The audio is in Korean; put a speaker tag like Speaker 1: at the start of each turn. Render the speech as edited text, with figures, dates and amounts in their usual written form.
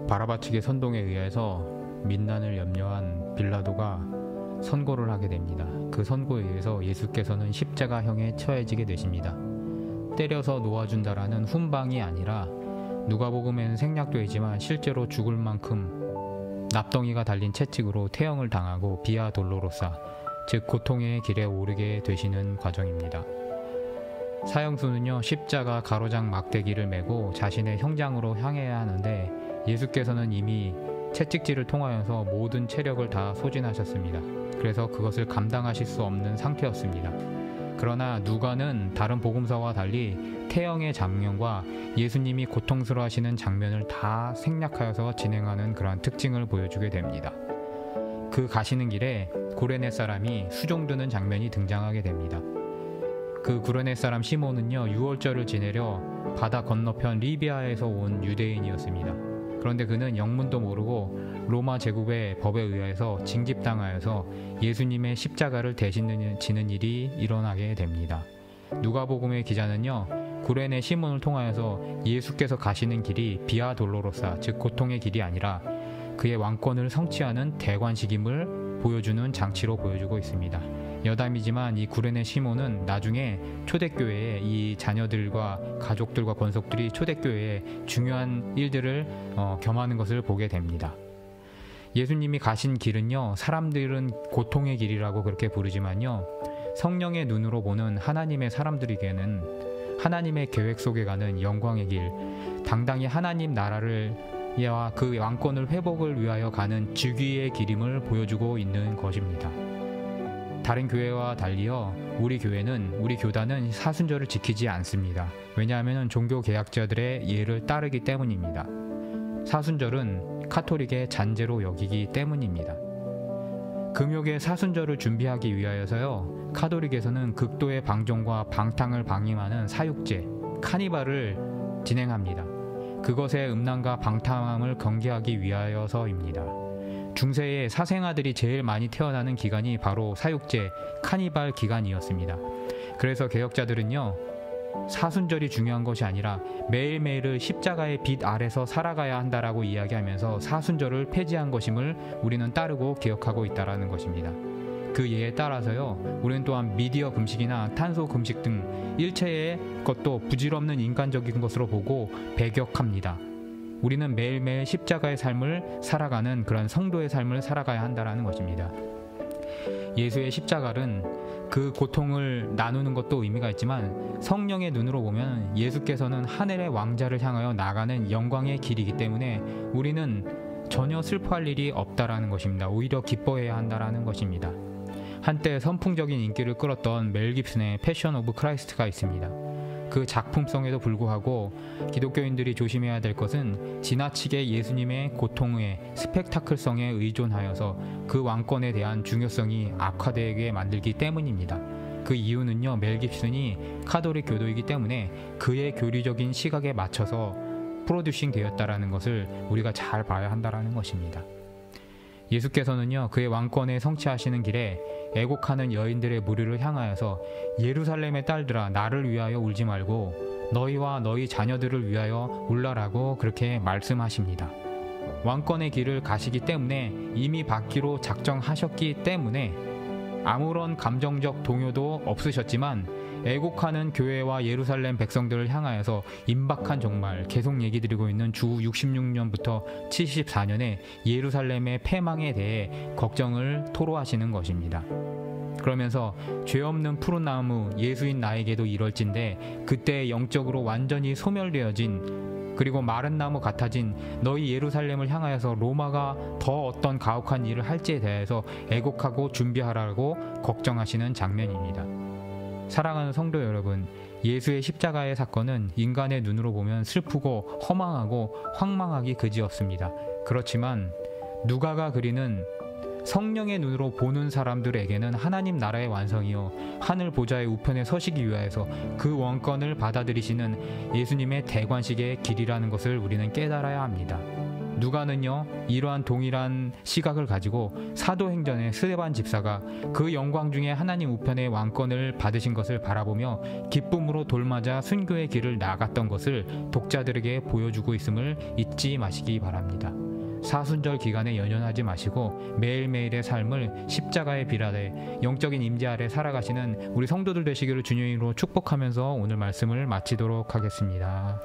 Speaker 1: 바라바 측의 선동에 의해서 민난을 염려한 빌라도가 선고를 하게 됩니다. 그 선고에 의해서 예수께서는 십자가형에 처해지게 되십니다. 때려서 놓아준다라는 훈방이 아니라 누가복음에는 생략되지만 실제로 죽을 만큼 납덩이가 달린 채찍으로 태형을 당하고 비아 돌로로사, 즉 고통의 길에 오르게 되시는 과정입니다. 사형수는요, 십자가 가로장 막대기를 메고 자신의 형장으로 향해야 하는데 예수께서는 이미 채찍질을 통하여서 모든 체력을 다 소진하셨습니다. 그래서 그것을 감당하실 수 없는 상태였습니다. 그러나 누가는 다른 복음서와 달리 태형의 장면과 예수님이 고통스러워하시는 장면을 다 생략하여서 진행하는 그러한 특징을 보여주게 됩니다. 그 가시는 길에 구레네 사람이 수종드는 장면이 등장하게 됩니다. 그 구레네 사람 시몬은요, 유월절을 지내려 바다 건너편 리비아에서 온 유대인이었습니다. 그런데 그는 영문도 모르고 로마 제국의 법에 의해서 징집당하여서 예수님의 십자가를 대신 지는 일이 일어나게 됩니다. 누가복음의 기자는요, 구레네 시몬을 통하여서 예수께서 가시는 길이 비아 돌로로사, 즉 고통의 길이 아니라 그의 왕권을 성취하는 대관식임을 보여주는 장치로 보여주고 있습니다. 여담이지만 이 구레네 시몬은 나중에 초대교회에 이 자녀들과 가족들과 권속들이 초대교회에 중요한 일들을 겸하는 것을 보게 됩니다. 예수님이 가신 길은요, 사람들은 고통의 길이라고 그렇게 부르지만요, 성령의 눈으로 보는 하나님의 사람들에게는 하나님의 계획 속에 가는 영광의 길, 당당히 하나님 나라를 와 그 왕권을 회복을 위하여 가는 즉위의 길임을 보여주고 있는 것입니다. 다른 교회와 달리요, 우리 교단은 사순절을 지키지 않습니다. 왜냐하면 종교 개혁자들의 예를 따르기 때문입니다. 사순절은 카톨릭의 잔재로 여기기 때문입니다. 금욕의 사순절을 준비하기 위하여서요, 카톨릭에서는 극도의 방종과 방탕을 방임하는 사육제, 카니발을 진행합니다. 그것의 음란과 방탕함을 경계하기 위하여서입니다. 중세에 사생아들이 제일 많이 태어나는 기간이 바로 사육제, 카니발 기간이었습니다. 그래서 개혁자들은요, 사순절이 중요한 것이 아니라 매일매일을 십자가의 빛 아래서 살아가야 한다라고 이야기하면서 사순절을 폐지한 것임을 우리는 따르고 기억하고 있다라는 것입니다. 그 예에 따라서요, 우리는 또한 미디어 금식이나 탄소 금식 등 일체의 것도 부질없는 인간적인 것으로 보고 배격합니다. 우리는 매일매일 십자가의 삶을 살아가는 그런 성도의 삶을 살아가야 한다는 것입니다. 예수의 십자가는 그 고통을 나누는 것도 의미가 있지만 성령의 눈으로 보면 예수께서는 하늘의 왕자를 향하여 나가는 영광의 길이기 때문에 우리는 전혀 슬퍼할 일이 없다라는 것입니다. 오히려 기뻐해야 한다라는 것입니다. 한때 선풍적인 인기를 끌었던 멜 깁슨의 패션 오브 크라이스트가 있습니다. 그 작품성에도 불구하고 기독교인들이 조심해야 될 것은 지나치게 예수님의 고통의 스펙타클성에 의존하여서 그 왕권에 대한 중요성이 악화되게 만들기 때문입니다. 그 이유는요, 멜 깁슨이 카톨릭 교도이기 때문에 그의 교리적인 시각에 맞춰서 프로듀싱 되었다라는 것을 우리가 잘 봐야 한다라는 것입니다. 예수께서는요, 그의 왕권에 성취하시는 길에 애곡하는 여인들의 무리를 향하여서 예루살렘의 딸들아, 나를 위하여 울지 말고 너희와 너희 자녀들을 위하여 울라라고 그렇게 말씀하십니다. 왕권의 길을 가시기 때문에 이미 받기로 작정하셨기 때문에 아무런 감정적 동요도 없으셨지만 애곡하는 교회와 예루살렘 백성들을 향하여서 임박한, 정말 계속 얘기 드리고 있는 주 66년부터 74년의 예루살렘의 패망에 대해 걱정을 토로하시는 것입니다. 그러면서 죄 없는 푸른 나무 예수인 나에게도 이럴진데 그때 영적으로 완전히 소멸되어진, 그리고 마른 나무 같아진 너희 예루살렘을 향하여서 로마가 더 어떤 가혹한 일을 할지에 대해서 애곡하고 준비하라고 걱정하시는 장면입니다. 사랑하는 성도 여러분, 예수의 십자가의 사건은 인간의 눈으로 보면 슬프고 허망하고 황망하기 그지없습니다. 그렇지만 누가가 그리는 성령의 눈으로 보는 사람들에게는 하나님 나라의 완성이요 하늘 보좌의 우편에 서시기 위하여서 그 원권을 받아들이시는 예수님의 대관식의 길이라는 것을 우리는 깨달아야 합니다. 누가는요 이러한 동일한 시각을 가지고 사도행전의 스데반 집사가 그 영광 중에 하나님 우편의 왕권을 받으신 것을 바라보며 기쁨으로 돌맞아 순교의 길을 나아갔던 것을 독자들에게 보여주고 있음을 잊지 마시기 바랍니다. 사순절 기간에 연연하지 마시고 매일매일의 삶을 십자가의 빌 아래 영적인 임재 아래 살아가시는 우리 성도들 되시기를 주님으로 축복하면서 오늘 말씀을 마치도록 하겠습니다.